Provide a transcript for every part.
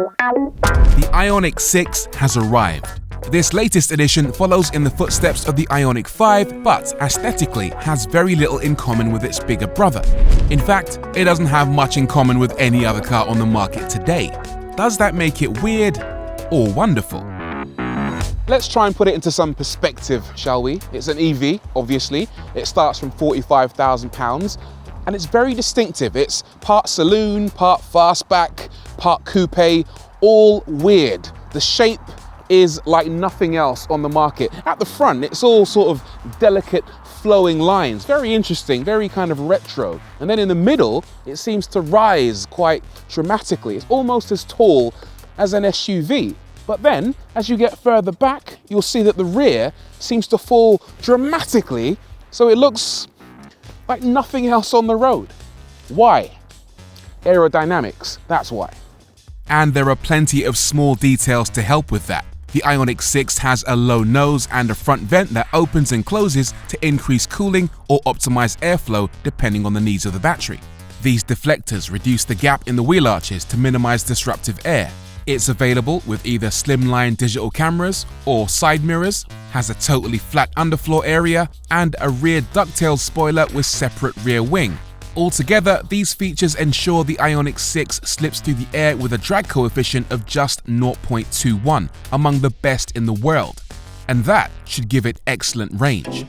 The Ioniq 6 has arrived. This latest edition follows in the footsteps of the Ioniq 5, but aesthetically has very little in common with its bigger brother. In fact, it doesn't have much in common with any other car on the market today. Does that make it weird or wonderful? Let's try and put it into some perspective, shall we? It's an EV, obviously. It starts from £45,000 and it's very distinctive. It's part saloon, part fastback, part coupe, all weird. The shape is like nothing else on the market. At the front, it's all sort of delicate flowing lines. Very interesting, very kind of retro. And then in the middle, it seems to rise quite dramatically. It's almost as tall as an SUV. But then, as you get further back, you'll see that the rear seems to fall dramatically, so it looks like nothing else on the road. Why? Aerodynamics, that's why. And there are plenty of small details to help with that. The Ioniq 6 has a low nose and a front vent that opens and closes to increase cooling or optimize airflow depending on the needs of the battery. These deflectors reduce the gap in the wheel arches to minimize disruptive air. It's available with either slimline digital cameras or side mirrors, has a totally flat underfloor area, and a rear ducktail spoiler with separate rear wing. Altogether, these features ensure the Ioniq 6 slips through the air with a drag coefficient of just 0.21, among the best in the world. And that should give it excellent range.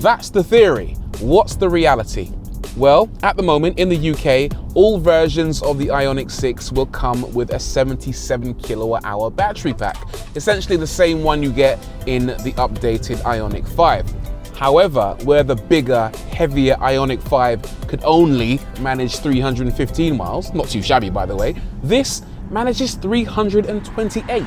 That's the theory. What's the reality? Well, at the moment in the UK, all versions of the Ioniq 6 will come with a 77 kilowatt-hour battery pack, essentially the same one you get in the updated Ioniq 5. However, where the bigger, heavier Ioniq 5 could only manage 315 miles, not too shabby by the way, this manages 328.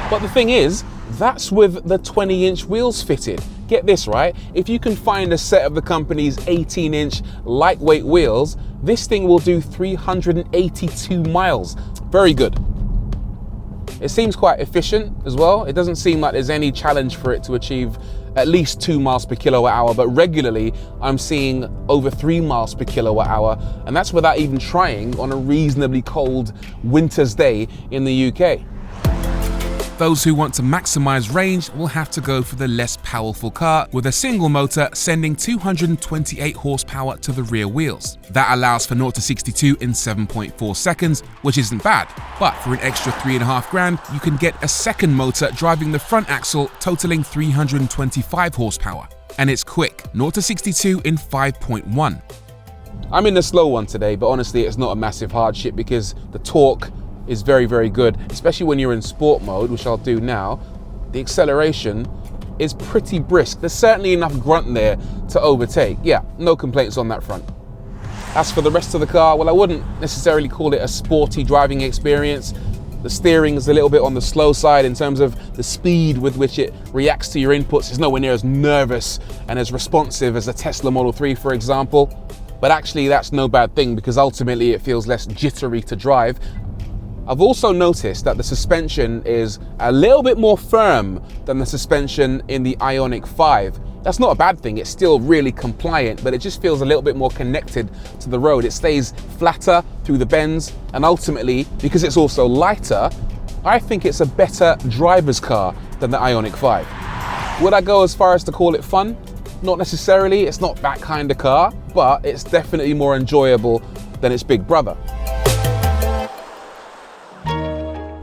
But the thing is, that's with the 20-inch wheels fitted. Get this right, if you can find a set of the company's 18-inch lightweight wheels, this thing will do 382 miles. Very good. It seems quite efficient as well. It doesn't seem like there's any challenge for it to achieve at least 2 miles per kilowatt hour, but regularly I'm seeing over 3 miles per kilowatt hour, and that's without even trying on a reasonably cold winter's day in the UK. Those who want to maximize range will have to go for the less powerful car with a single motor sending 228 horsepower to the rear wheels. That allows for 0 to 62 in 7.4 seconds, which isn't bad. But for an extra $3,500, you can get a second motor driving the front axle totaling 325 horsepower. And it's quick, 0 to 62 in 5.1. I'm in the slow one today, but honestly it's not a massive hardship because the torque is very, very good, especially when you're in sport mode, which I'll do now. The acceleration is pretty brisk. There's certainly enough grunt there to overtake. Yeah, no complaints on that front. As for the rest of the car, well, I wouldn't necessarily call it a sporty driving experience. The steering is a little bit on the slow side in terms of the speed with which it reacts to your inputs. It's nowhere near as nervous and as responsive as a Tesla Model 3, for example. But actually, that's no bad thing because ultimately it feels less jittery to drive. I've also noticed that the suspension is a little bit more firm than the suspension in the Ioniq 5. That's not a bad thing, it's still really compliant, but it just feels a little bit more connected to the road. It stays flatter through the bends, and ultimately, because it's also lighter, I think it's a better driver's car than the Ioniq 5. Would I go as far as to call it fun? Not necessarily, it's not that kind of car, but it's definitely more enjoyable than its big brother.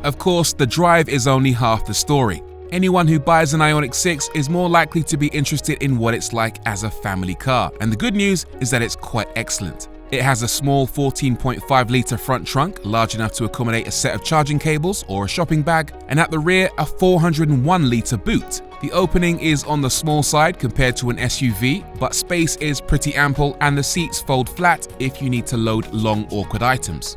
Of course, the drive is only half the story. Anyone who buys an Ioniq 6 is more likely to be interested in what it's like as a family car. And the good news is that it's quite excellent. It has a small 14.5-litre front trunk, large enough to accommodate a set of charging cables or a shopping bag, and at the rear, a 401-litre boot. The opening is on the small side compared to an SUV, but space is pretty ample and the seats fold flat if you need to load long, awkward items.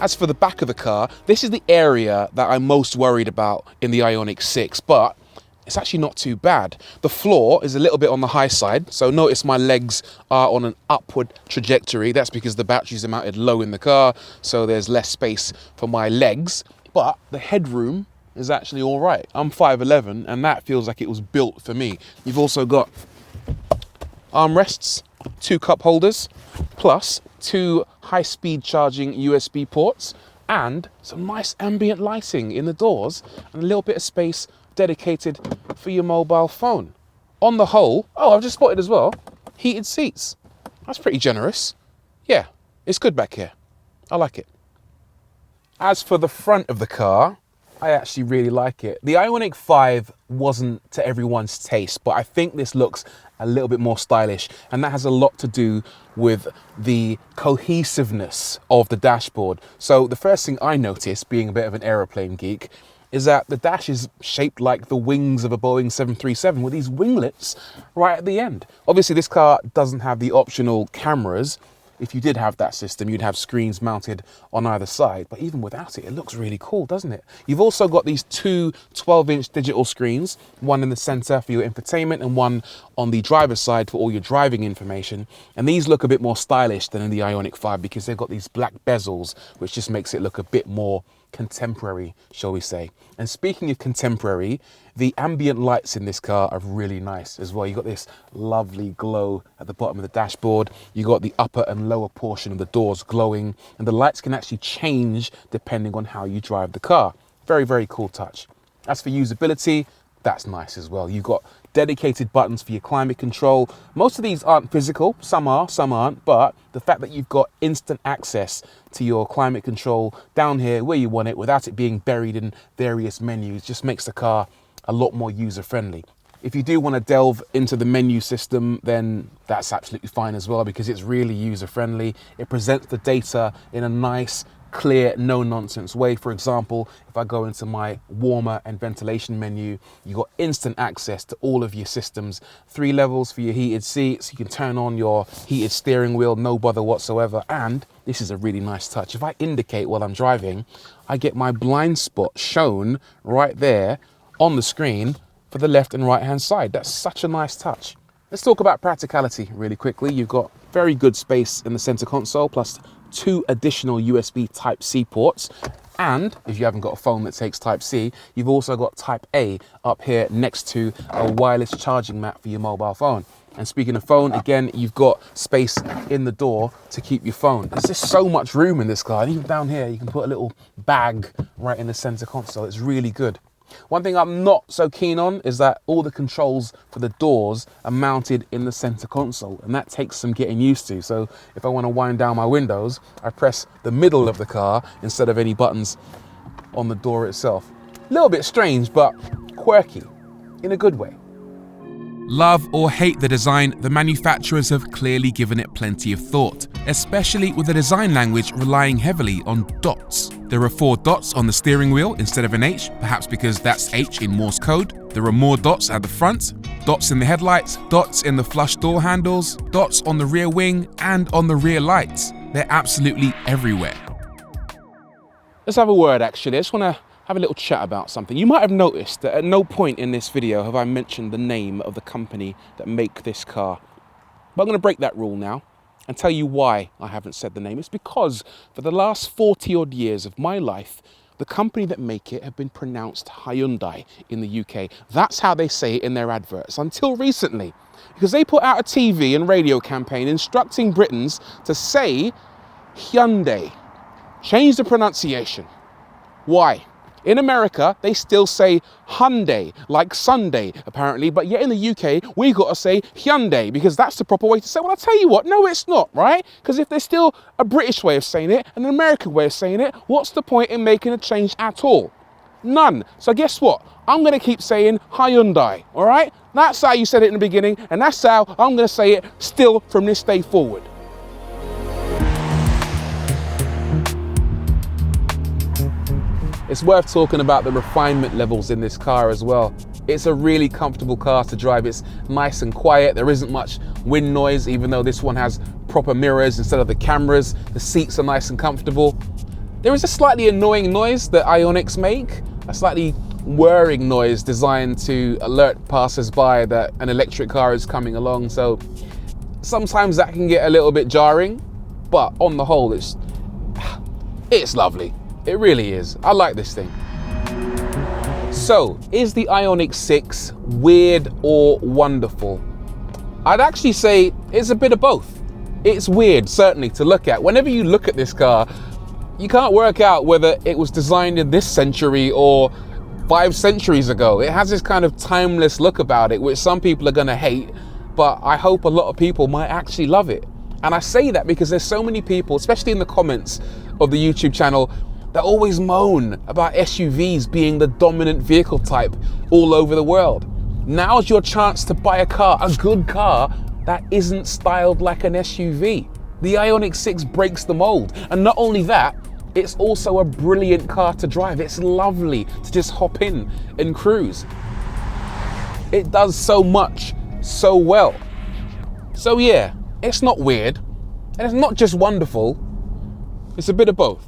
As for the back of the car, this is the area that I'm most worried about in the Ioniq 6, but it's actually not too bad. The floor is a little bit on the high side, so notice my legs are on an upward trajectory. That's because the batteries are mounted low in the car, so there's less space for my legs. But the headroom is actually all right. I'm 5'11", and that feels like it was built for me. You've also got armrests 2 cup holders, plus 2 high-speed charging USB ports, and some nice ambient lighting in the doors, and a little bit of space dedicated for your mobile phone. On the whole, oh, I've just spotted as well, heated seats. That's pretty generous. Yeah, it's good back here. I like it. As for the front of the car, I actually really like it. The Ioniq 5 wasn't to everyone's taste, but I think this looks a little bit more stylish, and that has a lot to do with the cohesiveness of the dashboard. So the first thing I noticed, being a bit of an aeroplane geek, is that the dash is shaped like the wings of a Boeing 737 with these winglets right at the end. Obviously, this car doesn't have the optional cameras. If you did have that system, you'd have screens mounted on either side, but even without it, it looks really cool, doesn't it? You've also got these 2 12-inch digital screens, one in the center for your infotainment and one on the driver's side for all your driving information. And these look a bit more stylish than in the Ioniq 5 because they've got these black bezels, which just makes it look a bit more contemporary, shall we say. And speaking of contemporary, the ambient lights in this car are really nice as well. You've got this lovely glow at the bottom of the dashboard. You've got the upper and lower portion of the doors glowing, and the lights can actually change depending on how you drive the car. Very, very cool touch. As for usability, that's nice as well. You've got dedicated buttons for your climate control. Most of these aren't physical, some are, some aren't, but the fact that you've got instant access to your climate control down here where you want it without it being buried in various menus just makes the car a lot more user-friendly. If you do want to delve into the menu system, then that's absolutely fine as well because it's really user-friendly. It presents the data in a nice, clear, no-nonsense way. For example, if I go into my warmer and ventilation menu, you got instant access to all of your systems. 3 levels for your heated seats. You can turn on your heated steering wheel, no bother whatsoever. And this is a really nice touch. If I indicate while I'm driving, I get my blind spot shown right there on the screen for the left and right hand side. That's such a nice touch. Let's talk about practicality really quickly. You've got very good space in the center console, plus 2 additional USB Type-C ports. And if you haven't got a phone that takes Type-C, you've also got Type-A up here next to a wireless charging mat for your mobile phone. And speaking of phone, again, you've got space in the door to keep your phone. There's just so much room in this car. And even down here, you can put a little bag right in the center console. It's really good. One thing I'm not so keen on is that all the controls for the doors are mounted in the center console, and that takes some getting used to. So if I want to wind down my windows, I press the middle of the car instead of any buttons on the door itself. A little bit strange, but quirky in a good way. Love or hate the design, the manufacturers have clearly given it plenty of thought, especially with the design language relying heavily on dots. There are 4 dots on the steering wheel instead of an H, perhaps because that's H in Morse code. There are more dots at the front, dots in the headlights, dots in the flush door handles, dots on the rear wing and on the rear lights. They're absolutely everywhere. Let's have a word actually. I just want to have a little chat about something. You might have noticed that at no point in this video have I mentioned the name of the company that make this car. But I'm going to break that rule now and tell you why I haven't said the name. It's because for the last 40 odd years of my life, the company that make it have been pronounced Hyundai in the UK. That's how they say it in their adverts until recently, because they put out a TV and radio campaign instructing Britons to say Hyundai. Change the pronunciation. Why? In America, they still say Hyundai, like Sunday, apparently, but yet in the UK, we got to say Hyundai, because that's the proper way to say it. Well, I'll tell you what, no, it's not, right? Because if there's still a British way of saying it and an American way of saying it, what's the point in making a change at all? None. So guess what? I'm going to keep saying Hyundai, all right? That's how you said it in the beginning, and that's how I'm going to say it still from this day forward. It's worth talking about the refinement levels in this car as well. It's a really comfortable car to drive. It's nice and quiet. There isn't much wind noise, even though this one has proper mirrors instead of the cameras. The seats are nice and comfortable. There is a slightly annoying noise that Ioniqs make, a slightly whirring noise designed to alert passers-by that an electric car is coming along. So sometimes that can get a little bit jarring, but on the whole, it's lovely. It really is. I like this thing. So, is the Ioniq 6 weird or wonderful? I'd actually say it's a bit of both. It's weird, certainly, to look at. Whenever you look at this car, you can't work out whether it was designed in this century or 5 centuries ago. It has this kind of timeless look about it, which some people are gonna hate, but I hope a lot of people might actually love it. And I say that because there's so many people, especially in the comments of the YouTube channel, that always moan about SUVs being the dominant vehicle type all over the world. Now's your chance to buy a car, a good car, that isn't styled like an SUV. The Ioniq 6 breaks the mold. And not only that, it's also a brilliant car to drive. It's lovely to just hop in and cruise. It does so much, so well. So yeah, it's not weird, and it's not just wonderful, it's a bit of both.